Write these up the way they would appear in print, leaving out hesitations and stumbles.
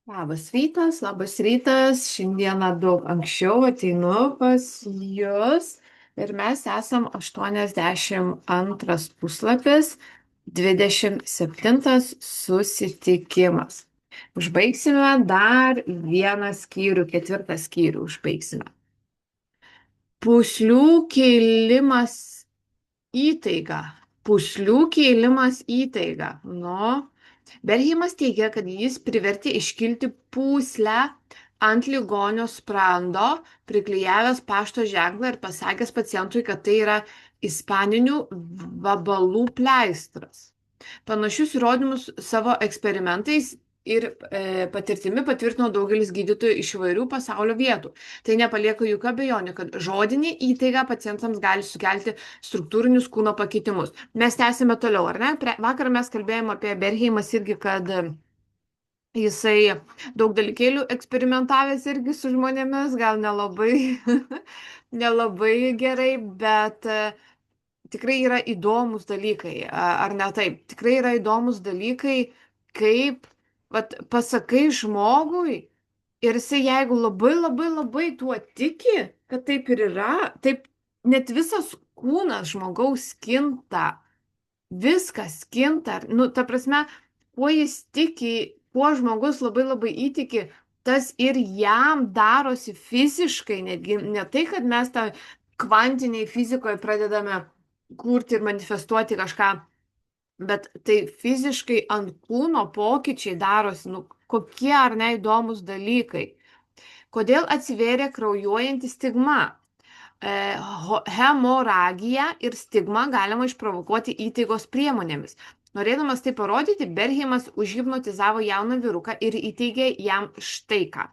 Labas rytas. Šiandieną daug anksčiau ateinu pas jūs ir mes esam 82 puslapis, 27 susitikimas. Užbaigsime dar vieną skyrių, ketvirtą skyrių užbaigsime. Pūslių kėlimas įtaiga. Pūslių kėlimas įtaiga. Berheimas teigia, kad jis privertė iškilti pūslę ant ligonio sprando, priklijavęs pašto ženklą ir pasakęs pacientui, kad tai yra ispaninių vabalų pleistras. Panašius įrodymus savo eksperimentais ir patirtimi patvirtino daugelis gydytojų iš įvairių pasaulio vietų. Tai nepalieka jokių abejonių, kad žodinė įtaiga pacientams gali sukelti struktūrinius kūno pakitimus. Mes tęsime toliau, ar ne? Vakar mes kalbėjome apie Berheimas irgi, kad jisai daug dalykėlių eksperimentavęs irgi su žmonėmis, gal nelabai, nelabai gerai, bet tikrai yra įdomus dalykai, ar ne taip? Tikrai yra įdomus dalykai, kaip pasakai žmogui ir jisai jeigu labai tuo tiki, kad taip ir yra, taip net visas kūnas žmogaus kinta, viskas kinta. Ta prasme, kuo jis tiki, kuo žmogus labai įtiki, tas ir jam darosi fiziškai, netgi ne tai, kad mes tą kvantiniai fizikoje pradedame kurti ir manifestuoti kažką, bet tai fiziškai ant kūno pokyčiai darosi, kokie ar ne įdomus dalykai. Kodėl atsivėrė kraujuojanti stigma? Hemoragiją ir stigmą galima išprovokuoti įtaigos priemonėmis. Norėdamas tai parodyti, Berheimas užhipnotizavo jauną vyruką ir įteigė jam štai ką.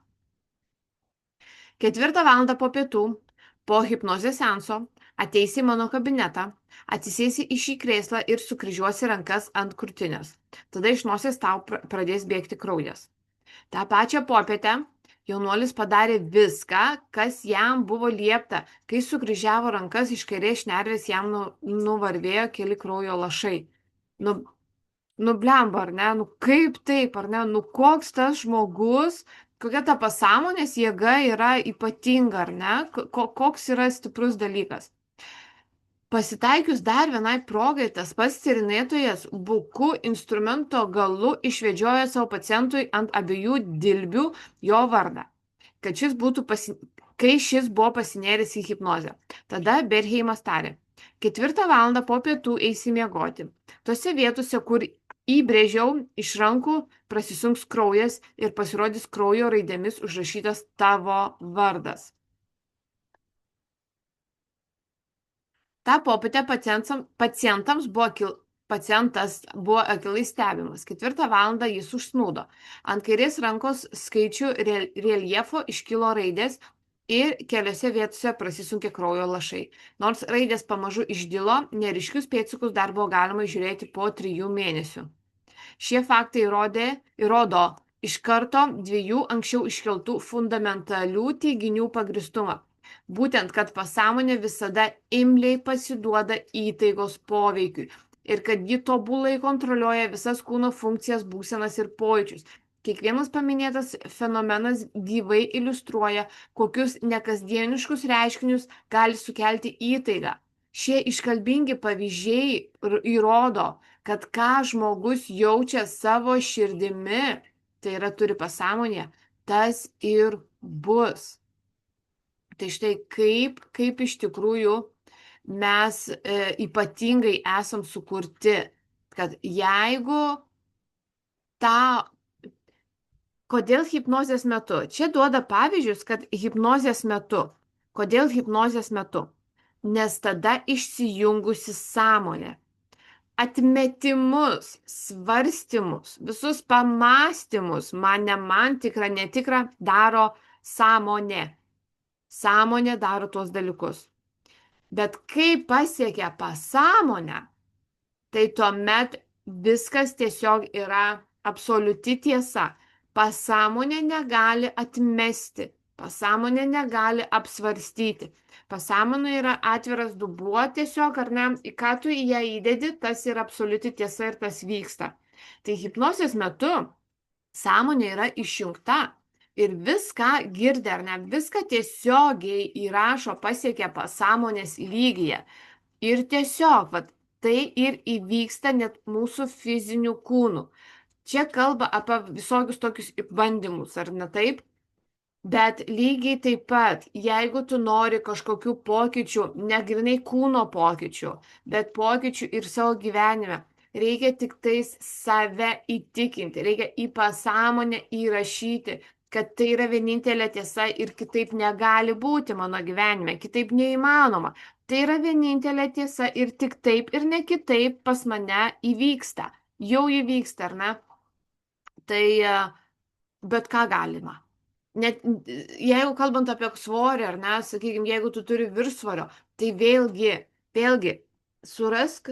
4 valandą po pietų, po hipnozės seanso, ateisi į mano kabinetą, atsisėsi į šį krėslą ir sukryžiuosi rankas ant krūtinės. Tada iš nosies tau pradės bėgti kraujas. Ta pačią popietę jaunuolis padarė viską, kas jam buvo liepta. Kai sukryžiavo rankas, iš kairės šnervės jam nuvarvėjo keli kraujo lašai. Blemba, ar ne? Kaip taip, ar ne? Koks tas žmogus, kokia ta pasąmonės jėga yra ypatinga, ar ne? Koks yra stiprus dalykas. Pasitaikius dar vienai progai, tas pats tyrinėtojas buku instrumento galu išvedžiojo savo pacientui ant abiejų dilbių jo vardą, kai šis buvo pasinėręs į hipnozę. Tada Berheimas tarė: 4 valandą po pietų eisi miegoti. Tose vietose, kur įbrėžiau, iš rankų prasisunks kraujas ir pasirodys kraujo raidėmis užrašytas tavo vardas. Ta popietė pacientas buvo akylai stebimas. 4 valandą jis užsnūdo. Ant kairės rankos skaičių reljefo iškilo raidės ir keliose vietose prasisunkė kraujo lašai. Nors raidės pamažu išdilo, neryškius pėdsakus dar buvo galima žiūrėti po 3 mėnesių. Šie faktai įrodo iš karto 2 anksčiau iškeltų fundamentalių teiginių pagristumą. Būtent, kad pasąmonė visada imliai pasiduoda įtaigos poveikiui ir kad ji tobulai kontroliuoja visas kūno funkcijas, būsenas ir pojūčius. Kiekvienas paminėtas fenomenas gyvai iliustruoja, kokius nekasdieniškus reiškinius gali sukelti įtaiga. Šie iškalbingi pavyzdžiai įrodo, kad ką žmogus jaučia savo širdimi, tai yra turi pasąmonė, tas ir bus. Tai štai kaip iš tikrųjų mes ypatingai esam sukurti, kad jeigu kodėl hipnozės metu? Čia duoda pavyzdžius, kad hipnozės metu. Kodėl hipnozės metu? Nes tada išsijungusi sąmonė. Atmetimus, svarstymus, visus pamąstymus, man tikra, netikra, daro sąmonė. Sąmonė daro tuos dalykus. Bet kai pasiekia pasąmonę, tai tuomet viskas tiesiog yra absoliuti tiesa. Pasąmonė negali atmesti, pasąmonė negali apsvarstyti. Pasąmonė yra atviras dubuo tiesiog, ar ne, į ką tu ją įdedi, tas yra absoliuti tiesa ir tas vyksta. Tai hipnozės metu Sąmonė yra išjungta ir viską girdi, ar ne, viską tiesiogiai įrašo, pasiekia pasąmonės lygyje. Ir tiesiog, vat, tai ir įvyksta net mūsų fizinių kūnų. Čia kalba apie visokius tokius bandymus, ar ne taip? Bet lygiai taip pat, jeigu tu nori kažkokių pokyčių, ne grinai kūno pokyčių, bet pokyčių ir savo gyvenime, reikia tik tais save įtikinti, reikia į pasąmonę įrašyti, kad tai yra vienintelė tiesa ir kitaip negali būti mano gyvenime, kitaip neįmanoma. Tai yra vienintelė tiesa ir tik taip ir ne kitaip pas mane įvyksta. Jau įvyksta, ar ne? Tai bet ką galima. Net jeigu kalbant apie svorį, ar ne, sakykime, jeigu tu turi viršsvorio, tai vėlgi, surask,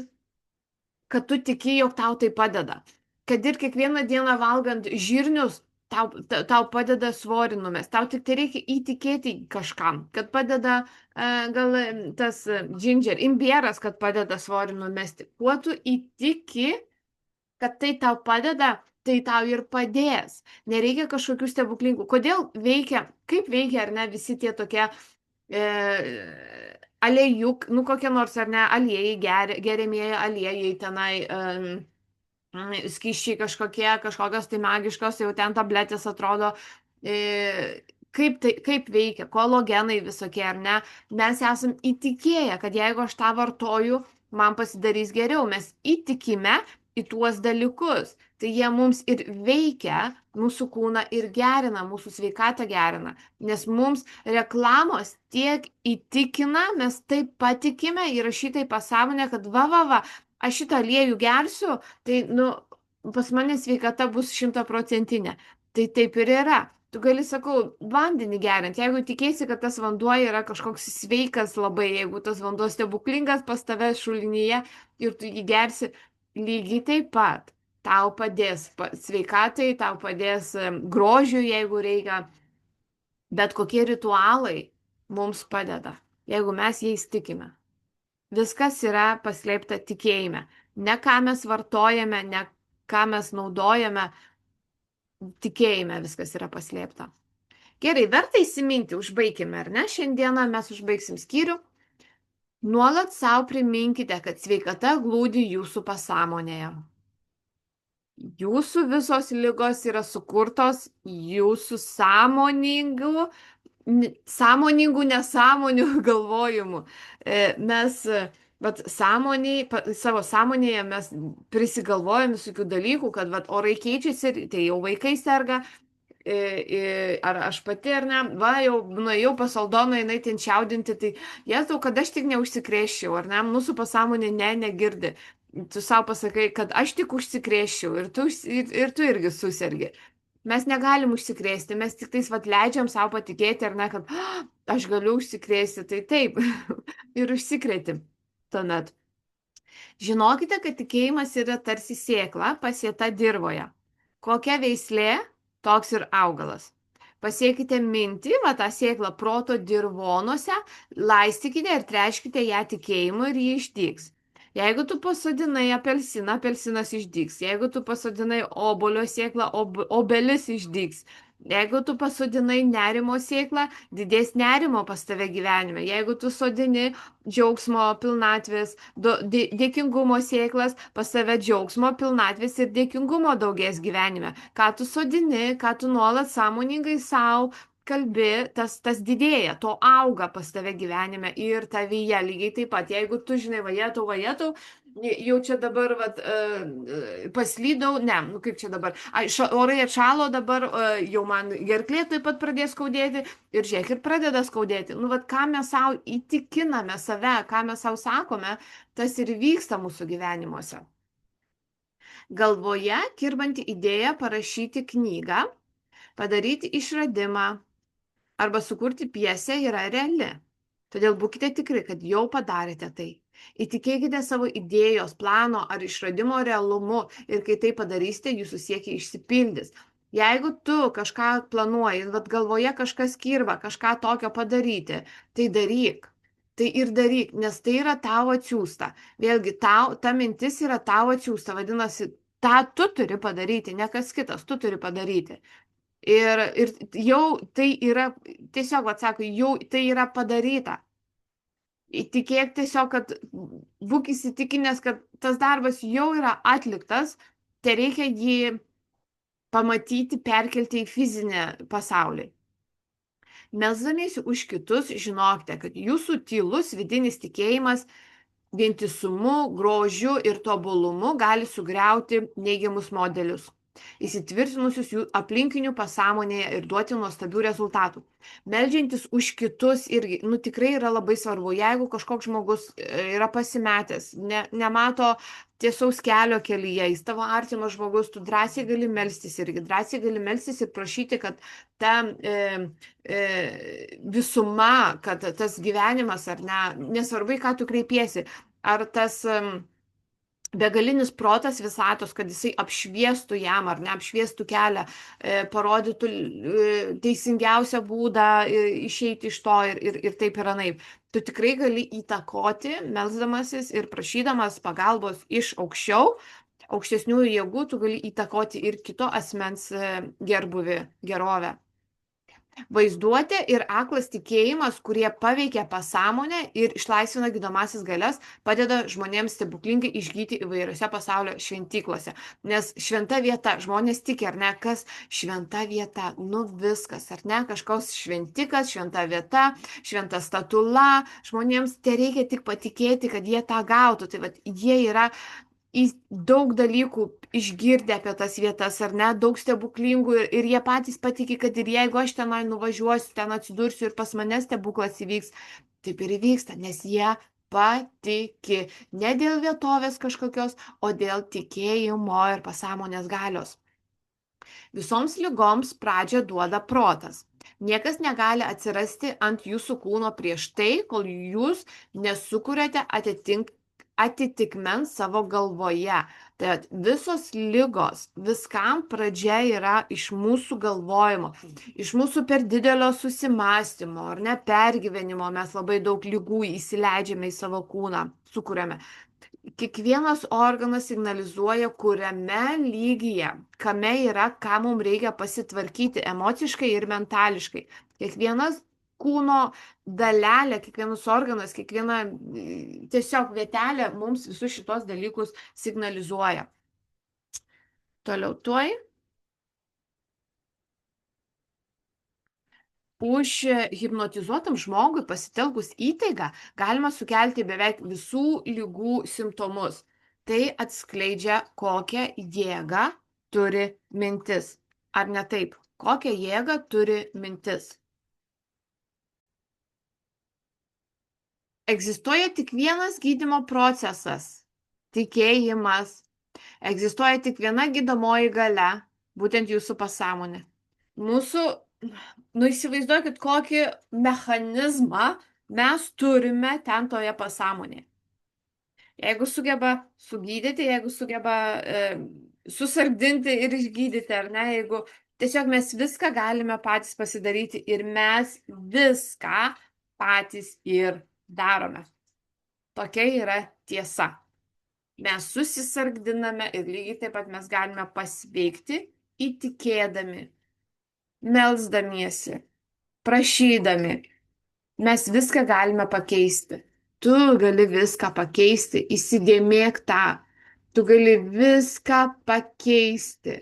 kad tu tiki, jog tau tai padeda. Kad ir kiekvieną dieną valgant žirnius, tau padeda svorį numest. Tau tik tai reikia įtikėti kažkam, kad padeda gal tas ginger, imbieras, kad padeda svorį numesti. Kuo tu įtiki, kad tai tau padeda, tai tau ir padės. Nereikia kažkokių stebuklingų. Kodėl veikia, kaip veikia, ar ne, visi tie tokie aliejuk, nu kokie nors, ar ne, aliejai, geriamieji aliejai tenai, skyščiai kažkokios tai magiškos, jau ten tabletės atrodo, kaip veikia, kolagenai visokie, ar ne, mes esam įtikėję, kad jeigu aš tą vartoju, man pasidarys geriau, mes įtikime į tuos dalykus, tai jie mums ir veikia, mūsų kūną ir gerina, mūsų sveikatą gerina, nes mums reklamos tiek įtikina, mes taip patikime įrašytai pasąmonę, kad va, aš šitą aliejų gersiu, tai, nu, pas mane sveikata bus 100%. Tai taip ir yra. Tu gali, sakau, vandenį geriant, jeigu tikėsi, kad tas vanduo yra kažkoks sveikas labai, jeigu tas vanduo stebuklingas pas tave šulinyje ir tu jį gersi, lygiai taip pat tau padės sveikatai, tau padės grožiui, jeigu reikia. Bet kokie ritualai mums padeda, jeigu mes jais tikime. Viskas yra paslėpta tikėjime. Ne ką mes vartojame, ne ką mes naudojame, tikėjime viskas yra paslėpta. Gerai, verta įsiminti, užbaigime, ar ne? Šiandieną mes užbaigsim skyrių. Nuolat savo priminkite, kad sveikata glūdi jūsų pasąmonėje. Jūsų visos ligos yra sukurtos jūsų sąmoningų nesąmonių galvojimų. Mes, bet savo sąmonėje mes prisigalvojame visokių dalykų, kad vat, orai keičiasi, tai jau vaikai serga, ar aš pati, ar ne, va, jau nuėjau pas Aldoną, jinai ten čiaudinti, tai jėzau, kad aš tik neužsikrėščiau, ar ne, mūsų pasąmonė negirdi. Tu savo pasakai, kad aš tik užsikrėščiau ir tu irgi susergi. Mes negalim užsikrėsti, mes tik tais vat leidžiam savo patikėti, ar ne, kad aš galiu užsikrėsti, tai taip, ir užsikrėti tuomet. Žinokite, kad tikėjimas yra tarsi sėkla pasėta dirvoje. Kokia veislė, toks ir augalas. Pasiekite mintį, va tą sėklą proto dirvonuose, laistykite ir treškite ją tikėjimu ir ji išdygs. Jeigu tu pasodinai apelsiną, apelsinas išdygs. Jeigu tu pasodinai obuolio sėklą, obelis išdygs. Jeigu tu pasodinai nerimo sėklą, didės nerimo pas tave gyvenime. Jeigu tu sodini džiaugsmo pilnatvės, dėkingumo sėklas, pas tave džiaugsmo pilnatvės ir dėkingumo daugės gyvenime. Ką tu sodini, ką tu nuolat sąmoningai savo kalbi, tas didėja, to auga pas tave gyvenime ir tavyje lygiai taip pat. Jeigu tu žinai, vajetau, jau čia dabar paslydau, ne, nu kaip čia dabar, orai atšalo dabar, jau man gerklė taip pat pradės skaudėti ir žiūrėk, ir pradeda skaudėti. Nu, vat, ką mes savo įtikiname save, ką mes savo sakome, tas ir vyksta mūsų gyvenimuose. Galvoje kirbanti idėja parašyti knygą, padaryti išradimą arba sukurti pjesę yra reali. Todėl būkite tikri, kad jau padarėte tai. Įtikėkite savo idėjos, plano ar išradimo realumu ir kai tai padarysite, jūsų siekiai išsipildys. Jeigu tu kažką planuoji, vat galvoje kažkas kirba, kažką tokio padaryti, tai daryk. Tai ir daryk, nes tai yra tavo atsiųsta. Vėlgi, ta mintis yra tavo atsiųsta, vadinasi, tą tu turi padaryti, ne kas kitas, tu turi padaryti. Ir jau tai yra, tiesiog, atsako, jau tai yra padaryta. Tikėk tiesiog, kad būk įsitikinęs, kad tas darbas jau yra atliktas, tai reikia jį pamatyti, perkelti į fizinę pasaulį. Melsdamiesi už kitus, žinokite, kad jūsų tylus vidinis tikėjimas vientisumu, grožiu ir tobulumu gali sugriauti neigiamus modelius, įsitvirtinusius jų aplinkinių pasąmonėje ir duoti nuostabių rezultatų. Meldžiantis už kitus irgi, tikrai yra labai svarbu. Jeigu kažkoks žmogus yra pasimetęs, nemato tiesaus kelio kelyje, jis tavo artimas žmogus, tu drąsiai gali melstis irgi, drąsiai gali melstis ir prašyti, kad ta visuma, kad tas gyvenimas, ar ne, nesvarbu, į ką tu kreipiesi, ar tas begalinis protas visatos, kad jisai apšviestų jam ar neapšviestų kelią, parodytų teisingiausią būdą išeiti iš to ir taip ir anaip. Tu tikrai gali įtakoti, melsdamasis ir prašydamas pagalbos iš aukščiau, aukštesniųjų jėgų, tu gali įtakoti ir kito asmens gerbuvį, gerovę. Vaizduotė ir aklas tikėjimas, kurie paveikia pasąmonę ir išlaisvina gydomasis galias, padeda žmonėms stebuklingai išgyti įvairiose pasaulio šventyklose. Nes šventa vieta, žmonės tiki, ar ne, kas šventa vieta, viskas, ar ne, kažkoks šventikas, šventa vieta, šventa statula, žmonėms tai reikia tik patikėti, kad jie tą gautų. Tai jie yra daug dalykų išgirdę apie tas vietas, ar ne, daug stebuklingų ir jie patys patiki, kad ir jeigu aš tenai nuvažiuosiu, ten atsidursiu ir pas mane stebuklas įvyks, taip ir įvyksta, nes jie patiki ne dėl vietovės kažkokios, o dėl tikėjimo ir pasąmonės galios. Visoms ligoms pradžią duoda protas. Niekas negali atsirasti ant jūsų kūno prieš tai, kol jūs nesukuriate atitikmens savo galvoje. Tai visos ligos, viskam pradžia yra iš mūsų galvojimo, iš mūsų per didelio susimastymo ar ne pergyvenimo mes labai daug ligų įsileidžiame į savo kūną, sukuriame. Kiekvienas organas signalizuoja, kuriame lygyje, kame yra, ką mums reikia pasitvarkyti emociškai ir mentališkai. Kiekvienas kūno dalelė, kiekvienas organas, kiekviena tiesiog vietelė mums visus šitos dalykus signalizuoja. Toliau tuoj. Už hipnotizuotam žmogui pasitelkus įtaigą galima sukelti beveik visų ligų simptomus. Tai atskleidžia, kokią jėgą turi mintis. Ar ne taip? Kokią jėgą turi mintis? Egzistuoja tik vienas gydymo procesas – tikėjimas. Egzistuoja tik viena gydomoji galia, būtent jūsų pasąmonė. Mūsų, įsivaizduokit, kokį mechanizmą mes turime ten toje pasąmonėje. Jeigu sugeba sugydyti, jeigu sugeba susargdinti ir išgydyti, ar ne, jeigu tiesiog mes viską galime patys pasidaryti ir mes viską patys ir darome. Tokia yra tiesa. Mes susisargdiname ir lygiai taip pat mes galime pasveikti įtikėdami, melsdamiesi, prašydami. Mes viską galime pakeisti. Tu gali viską pakeisti, įsidėmėk tą. Tu gali viską pakeisti.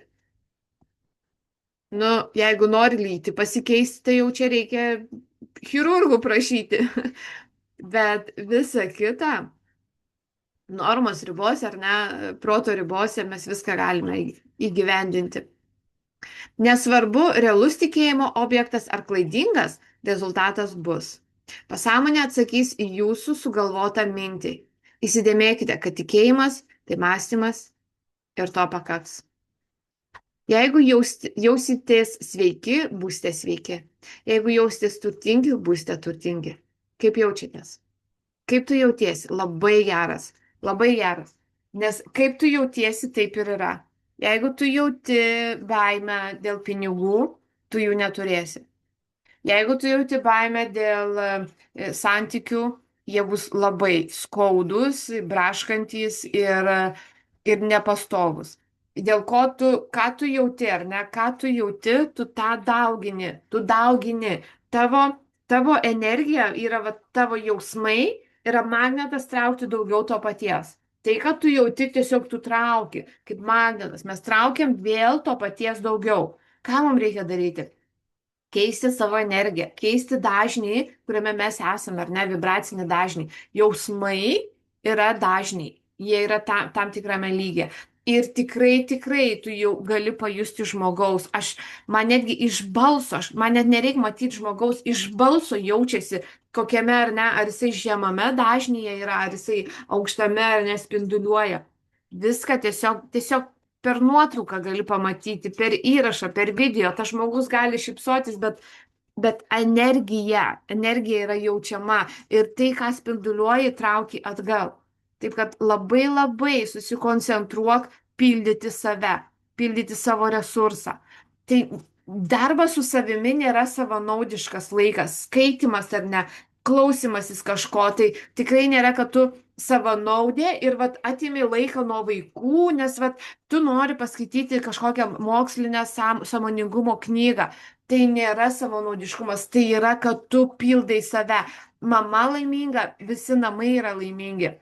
Jeigu nori lyti pasikeisti, tai jau čia reikia chirurgų prašyti. Bet visa kita, normos ribose ar ne, proto ribose mes viską galime įgyvendinti. Nesvarbu, realus tikėjimo objektas ar klaidingas, rezultatas bus. Pasąmonė atsakys į jūsų sugalvotą mintį. Įsidėmėkite, kad tikėjimas tai mąstymas ir to pakaks. Jeigu jausitės sveiki, būsite sveiki. Jeigu jausitės turtingi, būsite turtingi. Kaip jaučiatės? Kaip tu jautiesi? Labai geras. Labai geras. Nes kaip tu jautiesi, taip ir yra. Jeigu tu jauti baimę dėl pinigų, tu jų neturėsi. Jeigu tu jauti baimę dėl santykių, jie bus labai skaudus, braškantis ir nepastovus. dėl ko ką tu jauti, ar ne, ką tu jauti, tu tą daugini, tu daugini. Tavo, tavo energija yra va, tavo jausmai, yra magnetas traukti daugiau to paties. Tai, ką tu jauti, tiesiog tu trauki, kaip magnetas. Mes traukiam vėl to paties daugiau. Ką mums reikia daryti? Keisti savo energiją, keisti dažnį, kuriame mes esame, ar ne, vibracinį dažnį. Jausmai yra dažniai, jie yra tam tikrame lygyje. Ir tikrai, tikrai tu jau gali pajusti žmogaus. Man netgi iš balso, man net nereikia matyti žmogaus, iš balso jaučiasi, kokiame ar ne, ar jisai žemame dažnyje yra, ar jisai aukštame ar nespinduliuoja. Viską tiesiog per nuotrauką gali pamatyti, per įrašą, per video. Tas žmogus gali šypsotis, bet energija yra jaučiama ir tai, ką spinduliuoji, trauki atgal. Taip kad labai labai susikoncentruok pildyti save, pildyti savo resursą. Tai darbas su savimi nėra savanaudiškas laikas, skaitimas ar ne, klausimasis kažko. Tai tikrai nėra, kad tu savanaudė ir vat atimi laiką nuo vaikų, nes vat tu nori paskaityti kažkokią mokslinę sąmoningumo knygą. Tai nėra savanaudiškumas, tai yra, kad tu pildai save. Mama laiminga, visi namai yra laimingi.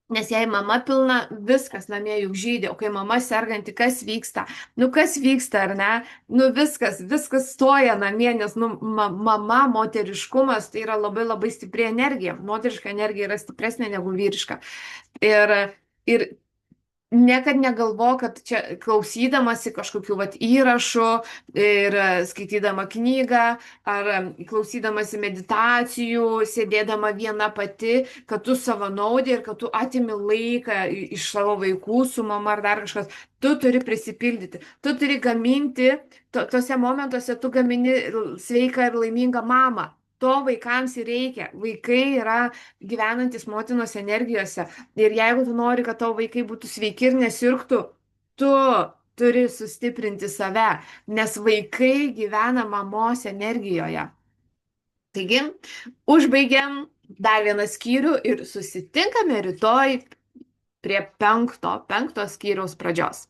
Nes jei mama pilna, viskas namie juk žydė, o kai mama serganti, kas vyksta? Nu kas vyksta, ar ne? Nu viskas stoja namie, nes mama, moteriškumas tai yra labai labai stipri energija. Moteriška energija yra stipresnė negu vyriška. Ir, ir niekad negalvo, kad čia klausydamasi kažkokių vat įrašų ir skaitydama knygą ar klausydamasi meditacijų, sėdėdama viena pati, kad tu savanaudė ir kad tu atimi laiką iš savo vaikų su mama ar dar kažkas. Tu turi prisipildyti, tu turi gaminti, tose momentuose tu gamini sveiką ir laimingą mamą. To vaikams ir reikia. Vaikai yra gyvenantis motinos energijose. Ir jeigu tu nori, kad tavo vaikai būtų sveiki ir nesirgtų, tu turi sustiprinti save, nes vaikai gyvena mamos energijoje. Taigi, užbaigiam dar vieną skyrių ir susitinkame rytoj prie penkto skyriaus pradžios.